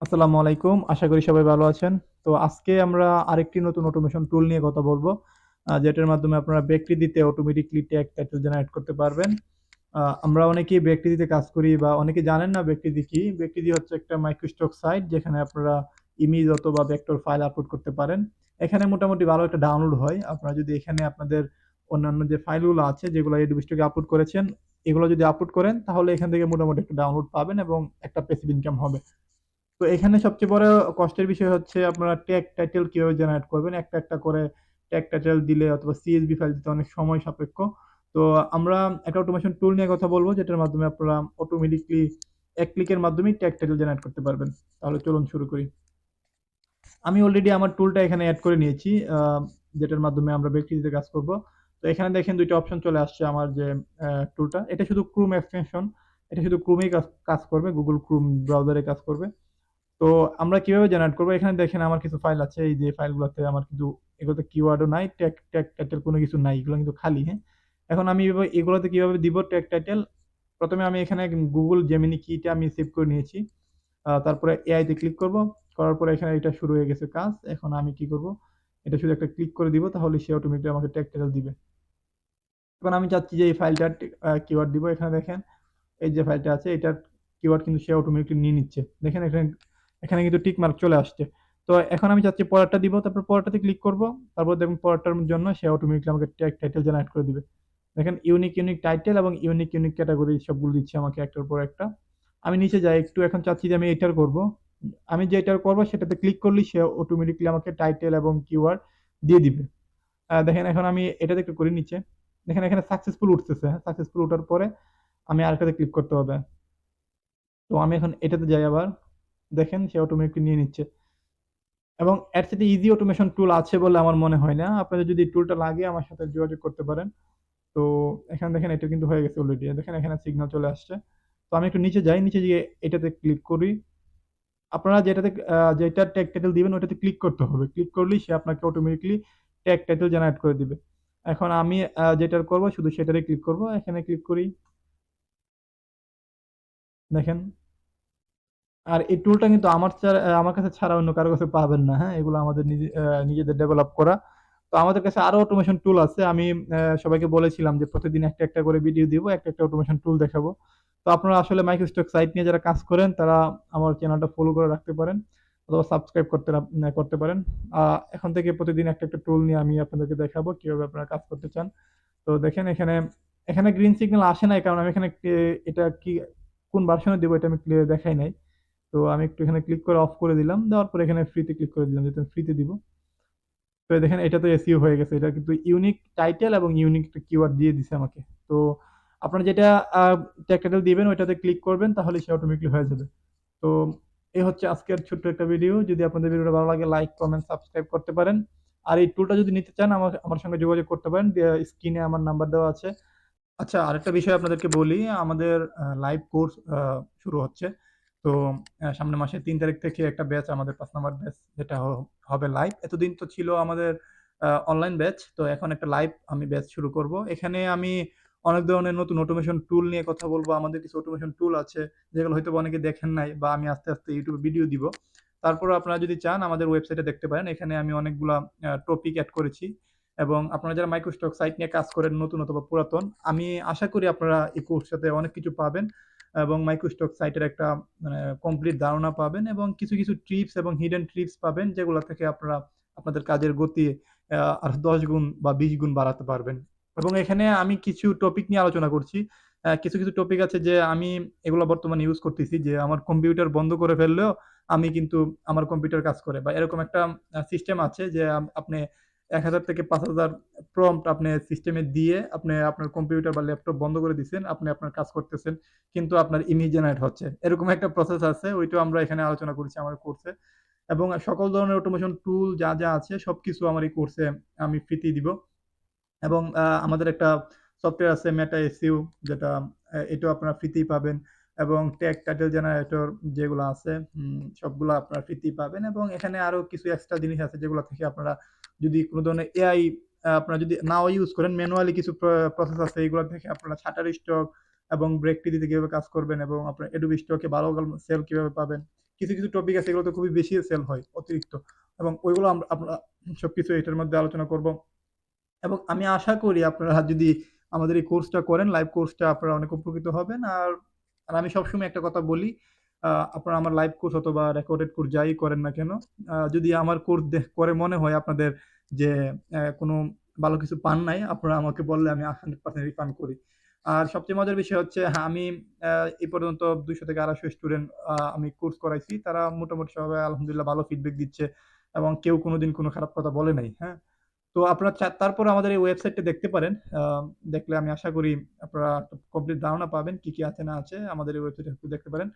আসসালামু আলাইকুম। আশা করি সবাই ভালো আছেন। তো আজকে আমরা আরেকটি নতুন অটোমেশন টুল নিয়ে কথা বলবো। যেটার মাধ্যমে আপনারা ব্যক্তিদিতে অটোমেটিক্যালি ট্যাগ টাইটেল জেনারেট করতে পারবেন। আমরা অনেকেই ব্যক্তিদিতে কাজ করি বা অনেকে জানেন না ব্যক্তিদি কি? ব্যক্তিদি হচ্ছে একটা মাইক্রোস্টক সাইট যেখানে আপনারা ইমেজ অথবা ভেক্টর ফাইল আপলোড করতে পারেন। এখানে মোটামুটি ভালো একটা ডাউনলোড হয়। আপনারা যদি এখানে আপনাদের অন্যান্য যে ফাইলগুলো আছে যেগুলো AWS থেকে আপলোড করেছেন, এগুলো যদি আপলোড করেন তাহলে এখান থেকে মোটামুটি একটা ডাউনলোড পাবেন এবং একটা প্যাসিভ ইনকাম হবে। তো এখানে সবচেয়ে বড় কষ্টের বিষয় হচ্ছে আপনারা ট্যাগ টাইটেল কিভাবে জেনারেট করবেন। একটা করে ট্যাগ টাইটেল দিলে অথবা CSV ফাইল দিতে অনেক সময় সাপেক্ষ। তো আমরা একটা অটোমেশন টুল নিয়ে কথা বলবো যেটার মাধ্যমে আপনারা অটোমেটিক্যালি এক ক্লিকের মাধ্যমেই ট্যাগ টাইটেল জেনারেট করতে পারবেন। তাহলে চলুন শুরু করি। আমি অলরেডি আমার টুলটা এখানে এড করে নিয়েছি, যেটার মাধ্যমে আমরা ব্যক্তিগত কাজ করব। তো এখানে দেখেন ২ টা অপশন চলে আসছে আমার যে টুলটা। এটা শুধু Chrome এক্সটেনশন। এটা শুধু Chrome এই কাজ করবে। Google Chrome ব্রাউজারে কাজ করবে। তো আমরা কিভাবে জেনারেট করবো? এখানে দেখেন আমার কিছু ফাইল আছে। এই যে ফাইলগুলোতে আমার কিন্তু এগুলোতে কিওয়ার্ডও নাই, ট্যাগ ট্যাগ টাইটেল কোনো কিছু নাই। এগুলো কিন্তু খালি, হ্যাঁ? এখন আমি এগুলোতে কিভাবে দিব ট্যাগ টাইটেল? ১ম এ আমি এখানে Google Gemini কিটা আমি সেভ করে নিয়েছি। তারপরে AI তে ক্লিক করব। করার পরে এখানে এটা শুরু হয়ে গেছে কাজ। এখন আমি কি করব? এটা শুধু একটা ক্লিক করে দিব তাহলে সে অটোমেটিক আমাকে ট্যাগ টাইটেল দিবে। এখন আমি চাচ্ছি যে এই ফাইলটার কিওয়ার্ড দিব। এখানে দেখেন এই যে ফাইলটা আছে এটার কিওয়ার্ড কিন্তু সে অটোমেটিকলি নিয়ে নিচ্ছে। দেখেন এখানে এখানে কিন্তু টিক মার্ক চলে আসছে। তো এখন আমি চাচ্ছি পরেরটা দিব। তারপর পরেরটাতে ক্লিক করব। তারপর দেখুন পরেরটার জন্য সে অটোমেটিকলি আমাকে ট্যাগ টাইটেল জেনারেট করে দিবে। দেখেন ইউনিক টাইটেল এবং ইউনিক ক্যাটেগরি সবগুলো দিচ্ছে আমাকে একটার পর একটা। আমি নিচে যাই একটু, এখন চাচ্ছি যে আমি এটার করব। আমি যেটার করব সেটাতে ক্লিক করলেই সে অটোমেটিকলি আমাকে টাইটেল এবং কিওয়ার্ড দিয়ে দিবে। দেখেন এখন আমি এটাতে একটু করি নিচে। দেখেন এখানে সাকসেসফুল উঠতেছে। হ্যাঁ? সাকসেসফুল ওঠার পরে আমি আরেকটাতে ক্লিক করতে হবে। তো আমি এখন এটাতে যাই আবার। দেখেন সে অটোমেটিক নিয়ে নিচ্ছে। এবং এর সাথে ইজি অটোমেশন টুল আছে বলে আমার মনে হয় না। আপনাদের যদি টুলটা লাগে আমার সাথে যোগাযোগ করতে পারেন। তো এখানে দেখেন এটা কিন্তু হয়ে গেছে অলরেডি। দেখেন এখানে সিগন্যাল চলে আসছে। তো আমি একটু নিচে যাই। নিচে গিয়ে এটাতে ক্লিক করি। আপনারা যেটা ট্যাগ টাইটেল দিবেন ওটাতে ক্লিক করতে হবে। ক্লিক করলেই সে আপনাকে অটোমেটিক্যালি ট্যাগ টাইটেল জেনারেট করে দিবে। এখন আমি যেটার করব শুধু সেটারে ক্লিক করব। এখানে ক্লিক করি। দেখেন আর এই টুলটা কিন্তু আমার কাছে ছাড়া অন্য কারো কাছে পাবেন না। হ্যাঁ? এগুলো আমাদের নিজেদের ডেভেলপ করা। তো আমাদের কাছে আরো অটোমেশন টুল আছে। আমি সবাইকে বলেছিলাম যে প্রতিদিন একটা করে ভিডিও দিব, একটা অটোমেশন টুল দেখাবো। তো আপনারা আসলে মাইক্রোস্টক সাইট নিয়ে যারা কাজ করেন তারা আমার চ্যানেলটা ফলো করে রাখতে পারেন অথবা সাবস্ক্রাইব করতে পারেন। আ এখন থেকে প্রতিদিন একটা টুল নিয়ে আমি আপনাদেরকে দেখাবো কিভাবে আপনারা কাজ করতে চান। তো দেখেন এখানে গ্রিন সিগন্যাল আসে নাই কারণ আমি এখানে এটা কি কোন ভার্সনে দিব এটা আমি দেখাই নাই। তো আমি একটু এখানে ক্লিক করে অফ করে দিলাম। দেওয়ার পরে এখানে ফ্রি তে ক্লিক করে দিলাম যেহেতু আমি ফ্রি তে দিব। তো দেখেন এটা তো এসইও হয়ে গেছে। এটা কিন্তু ইউনিক টাইটেল এবং ইউনিক একটা কিওয়ার্ড দিয়ে দিছে আমাকে। তো আপনারা যেটা আ ট্যাগ টাইটেল দিবেন ওইটাতে ক্লিক করবেন তাহলে সে অটোমেটিক্যালি হয়ে যাবে। তো এই হচ্ছে আজকের ছোট্ট একটা ভিডিও। যদি আপনাদের ভিডিওটা ভালো লাগে লাইক, কমেন্ট, সাবস্ক্রাইব করতে পারেন। আর এই টুলটা যদি নিতে চান আমার সঙ্গে যোগাযোগ করতে পারেন। স্ক্রিনে আমার নাম্বার দেওয়া আছে। আচ্ছা, আরেকটা বিষয় আপনাদেরকে বলি। আমাদের লাইভ কোর্স শুরু হচ্ছে। তো সামনের মাসের ৩ তারিখ থেকে একটা ব্যাচ আমাদের ৫ নাম্বার ব্যাচ যেটা হবে লাইভ। এতদিন তো ছিল আমাদের অনলাইন ব্যাচ। তো এখন একটা লাইভ আমি ব্যাচ শুরু করব। এখানে আমি অনেক ধরনের নতুন অটোমেশন টুল নিয়ে কথা বলব। আমাদের কিছু অটোমেশন টুল আছে যেগুলো হয়তোবা অনেকে দেখেন নাই বা আমি আস্তে YouTube এ ভিডিও দিব। তারপরেও আপনারা যদি চান আমাদের ওয়েবসাইটে দেখতে পারেন। এখানে আমি অনেকগুলা টপিক এড করেছি। এবং আপনারা যারা মাইক্রোস্টক সাইট নিয়ে কাজ করেন নতুন অথবা পুরাতন, আমি আশা করি আপনারা এই কোর্সটাতে অনেক কিছু পাবেন এবং মাইক্রোস্টক সাইটের একটা মানে কমপ্লিট ধারণা পাবেন এবং কিছু ট্রিপস এবং হিডেন ট্রিপস পাবেন যেগুলা থেকে আপনারা আপনাদের কাজের গতি আরো ১০ গুণ বা ২০ গুণ বাড়াতে পারবেন। এবং এখানে আমি কিছু টপিক নিয়ে আলোচনা করছি। কিছু টপিক আছে যে আমি এগুলো বর্তমানে ইউজ করতেছি যে আমার কম্পিউটার বন্ধ করে ফেললেও আমি কিন্তু আমার কম্পিউটার কাজ করে বা এরকম একটা সিস্টেম আছে যে আপনি ১,০০০ থেকে ৫,০০০ প্রম্পট আপনি সিস্টেমে দিয়ে আপনি আপনার কম্পিউটার বা ল্যাপটপ বন্ধ করে দিছেন। আপনি আপনার কাজ করতেছেন। কিন্তু আপনার ইমেজ জেনারেট হচ্ছে। এরকম একটা প্রসেস আছে। ওইটাও আমরা এখানে আলোচনা করেছি আমার কোর্সে। এবং সকল ধরনের অটোমেশন টুল যা আছে সবকিছু আমার এই কোর্সে আমি ফ্রিতেই দিব। এবং আমাদের একটা সফটওয়্যার আছে মেটা এসইও যেটা এটাও আপনারা ফ্রিতেই পাবেন এবং ট্যাগ টাইটেল জেনারেটর যেগুলো আছে সবগুলো আপনারা ফ্রিতেই পাবেন এবং এখানে আরো কিছু এক্সট্রা জিনিস আছে যেগুলো থেকে আপনারা যদি কোনো ধরনের এআই আপনারা যদি নাও ইউজ করেন ম্যানুয়ালি কিছু প্রসেস আছে এগুলো থেকে আপনারা শাটার স্টক এবং ব্রেক দিতে কিভাবে কাজ করবেন এবং আপনার এডোবি স্টকে ভালো সেল কিভাবে পাবেন কিছু, কিছু টপিক আছে এগুলো তো খুবই বেশি সেল হয়, অতিরিক্ত। এবং ওইগুলো আমরা সবকিছু এটার মধ্যে আলোচনা করব। এবং আমি আশা করি আপনারা যদি আমাদের এই কোর্সটা করেন, লাইভ কোর্সটা আপনারা অনেক উপকৃত হবেন। আর আমি সবসময় একটা কথা বলি, আপনারা আমার লাইভ কোর্স অথবা রেকর্ডেড কোর্স যাই করেন না কেন, যদি আমার কোর্স করে মনে হয় আপনাদের যে কোনো ভালো কিছু পান নাই, আপনারা আমাকে বললে আমি 100% রিফান্ড করি। আর সবচেয়ে মজার বিষয় হচ্ছে, হ্যাঁ, আমি এই পর্যন্ত 200 থেকে 250 স্টুডেন্ট আমি কোর্স করাইছি। তারা মোটামুটি সবাই আলহামদুলিল্লাহ ভালো ফিডব্যাক দিচ্ছে এবং কেউ কোনোদিন কোনো খারাপ কথা বলে নাই। হ্যাঁ? তো আপনারা তারপরে আমাদের এই ওয়েবসাইটটা দেখতে পারেন। দেখলে আমি আশা করি আপনারা একটা কমপ্লিট ধারণা পাবেন কি, কি আছে না আছে। আমাদের এই ওয়েবসাইটে একটু দেখতে পারেন।